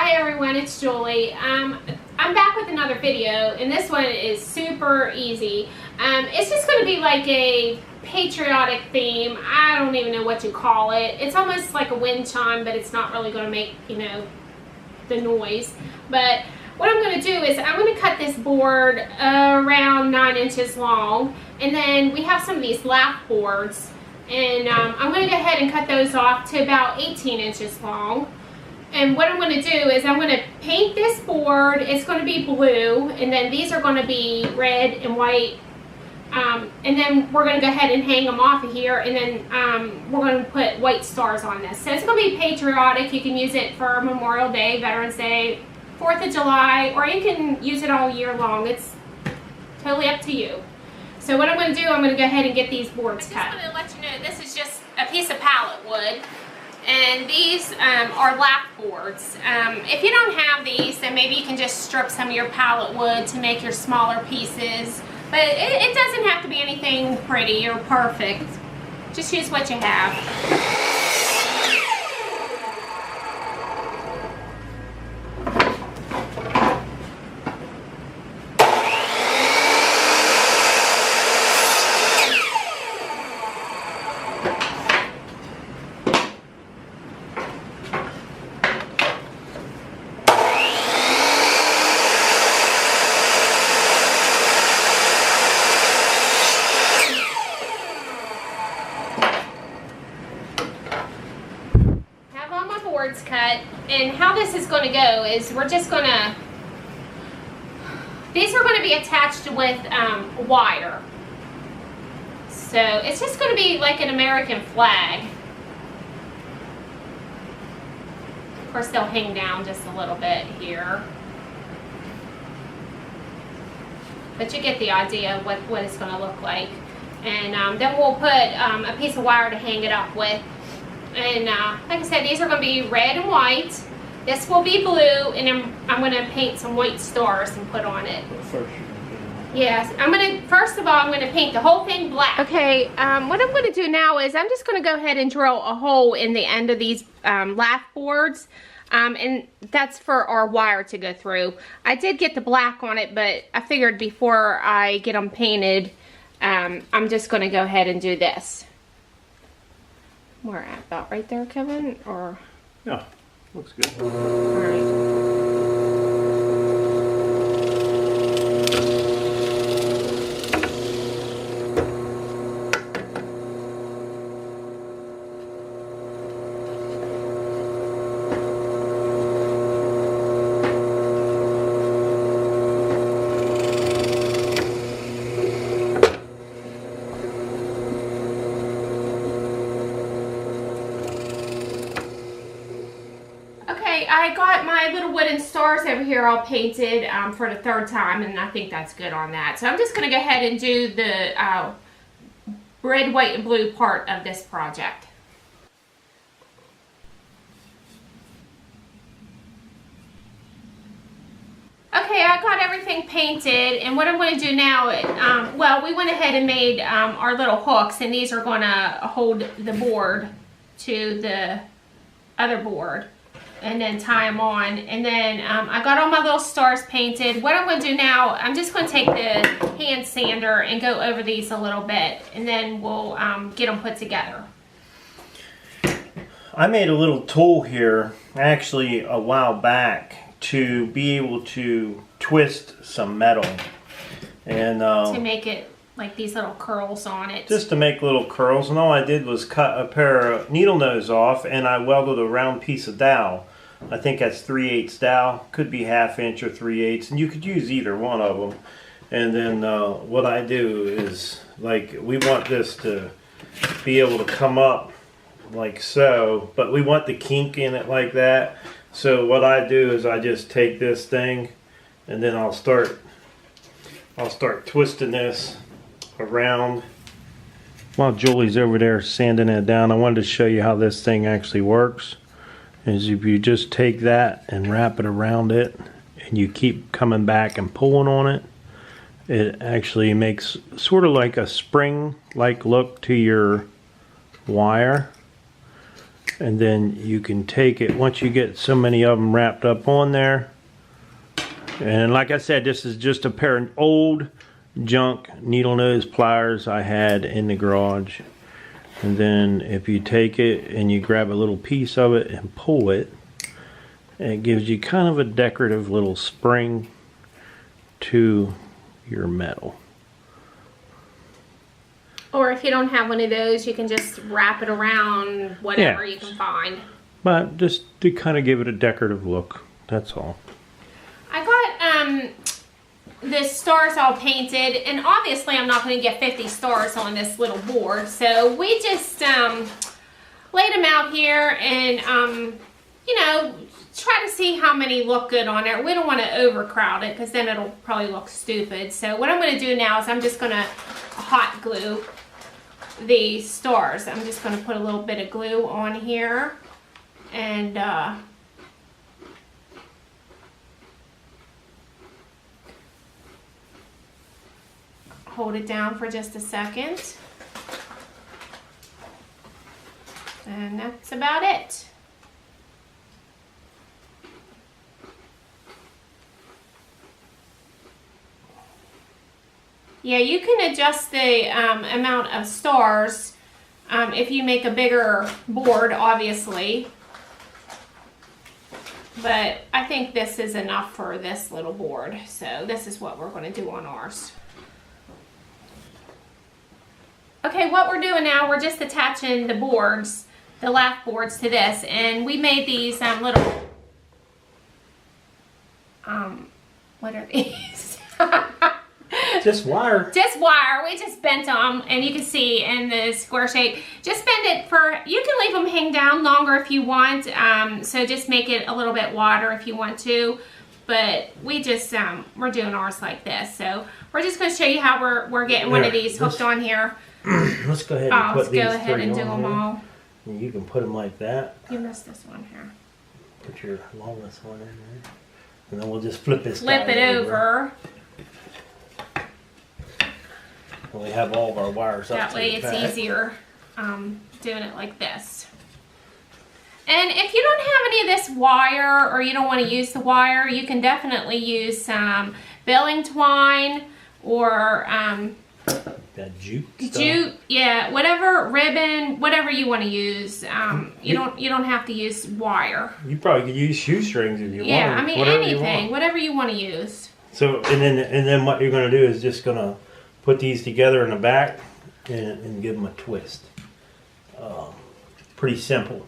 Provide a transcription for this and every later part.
Hi everyone, it's Julie. I'm back with another video, and this one is super easy. It's just going to be like a patriotic theme. I don't even know what to call it. It's almost like a wind chime, but it's not really going to make, you know, the noise. But what I'm going to do is I'm going to cut this board around 9 inches long, and then we have some of these lap boards, and I'm going to go ahead and cut those off to about 18 inches long. And what I'm going to do is I'm going to paint this board. It's going to be blue, and then these are going to be red and white. And then we're going to go ahead and hang them off of here, and then we're going to put white stars on this. So it's going to be patriotic. You can use it for Memorial Day, Veterans Day, 4th of July, or you can use it all year long. It's totally up to you. So what I'm going to do, I'm going to go ahead and get these boards cut. I just want to let you know this is just a piece of pallet wood. And these are lap boards. If you don't have these, then maybe you can just strip some of your pallet wood to make your smaller pieces. But it doesn't have to be anything pretty or perfect. Just use what you have. Boards cut, and how this is going to go is we're just going to, these are going to be attached with wire, so it's just going to be like an American flag. Of course they'll hang down just a little bit here, but you get the idea of what it's going to look like. And then we'll put a piece of wire to hang it up with. And like I said, these are going to be red and white. This will be blue, and I'm going to paint some white stars and put on it. Yes, first of all, I'm going to paint the whole thing black. Okay, what I'm going to do now is I'm just going to go ahead and drill a hole in the end of these lap boards. And that's for our wire to go through. I did get the black on it, but I figured before I get them painted, I'm just going to go ahead and do this. We're at about right there, Kevin, or? Yeah, looks good. All right. I got my little wooden stars over here all painted for the 3rd time, and I think that's good on that. So I'm just going to go ahead and do the red, white, and blue part of this project. Okay, I got everything painted, and what I'm going to do now, well, we went ahead and made our little hooks, and these are going to hold the board to the other board, and then tie them on. And then I got all my little stars painted. What I'm going to do now, I'm just going to take the hand sander and go over these a little bit, and then we'll get them put together. I made a little tool here actually a while back to be able to twist some metal, and to make it like these little curls on it. Just to make little curls, and all I did was cut a pair of needle nose off, and I welded a round piece of dowel. I think that's 3/8 dowel, could be 1/2 inch or 3/8, and you could use either one of them. And then what I do is, like, we want this to be able to come up like so, but we want the kink in it like that. So what I do is I just take this thing, and then I'll start twisting this around. While Julie's over there sanding it down, I wanted to show you how this thing actually works. Is if you just take that and wrap it around it, and you keep coming back and pulling on it, it actually makes sort of like a spring-like look to your wire. And then you can take it, once you get so many of them wrapped up on there. And like I said, this is just a pair of old junk needle nose pliers I had in the garage. And then if you take it and you grab a little piece of it and pull it, it gives you kind of a decorative little spring to your metal. Or if you don't have one of those, you can just wrap it around whatever you can find. But just to kind of give it a decorative look, that's all. I got the stars all painted, and obviously I'm not going to get 50 stars on this little board, so we just laid them out here and you know, try to see how many look good on there. We don't want to overcrowd it because then it'll probably look stupid. So what I'm going to do now is I'm just going to hot glue the stars. I'm just going to put a little bit of glue on here and hold it down for just a second. And that's about it. Yeah, you can adjust the amount of stars if you make a bigger board, obviously. But I think this is enough for this little board. So this is what we're going to do on ours. Okay, what we're doing now, we're just attaching the boards, the lath boards to this. And we made these little, what are these? Just wire. Just wire. We just bent them, and you can see in the square shape. Just bend it for, you can leave them hang down longer if you want. So just make it a little bit wider if you want to. But we just, we're doing ours like this. So we're just going to show you how we're getting one of these hooked on here. Let's go ahead and put these let's go ahead and do them all. And you can put them like that. You missed this one here. Put your longest one in there. And then we'll just flip this Flip it over. And we have all of our wires up that way it's easier doing it like this. And if you don't have any of this wire, or you don't want to use the wire, you can definitely use some baling twine or that jute stuff. Jute, yeah, whatever, ribbon, whatever you want to use. You don't have to use wire. You probably could use shoestrings if you want. Yeah, I mean anything, whatever you want to use. So and then what you're going to do is just going to put these together in the back and give them a twist. Pretty simple.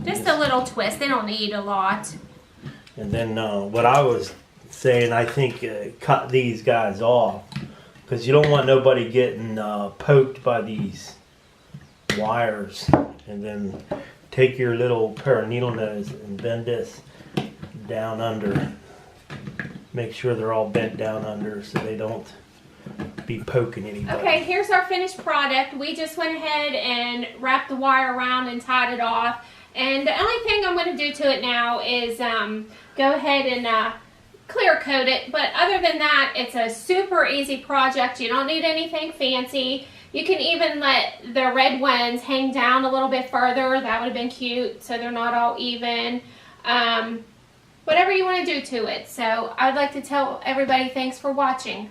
Just a little twist. They don't need a lot. And then what I was saying, I think cut these guys off because you don't want nobody getting poked by these wires. And then take your little pair of needle nose and bend this down under. Make sure they're all bent down under so they don't be poking anybody. Okay, here's our finished product. We just went ahead and wrapped the wire around and tied it off. And the only thing I'm going to do to it now is go ahead and clear coat it. But other than that, it's a super easy project. You don't need anything fancy. You can even let the red ones hang down a little bit further. That would have been cute, so they're not all even. Whatever you want to do to it. So I'd like to tell everybody thanks for watching.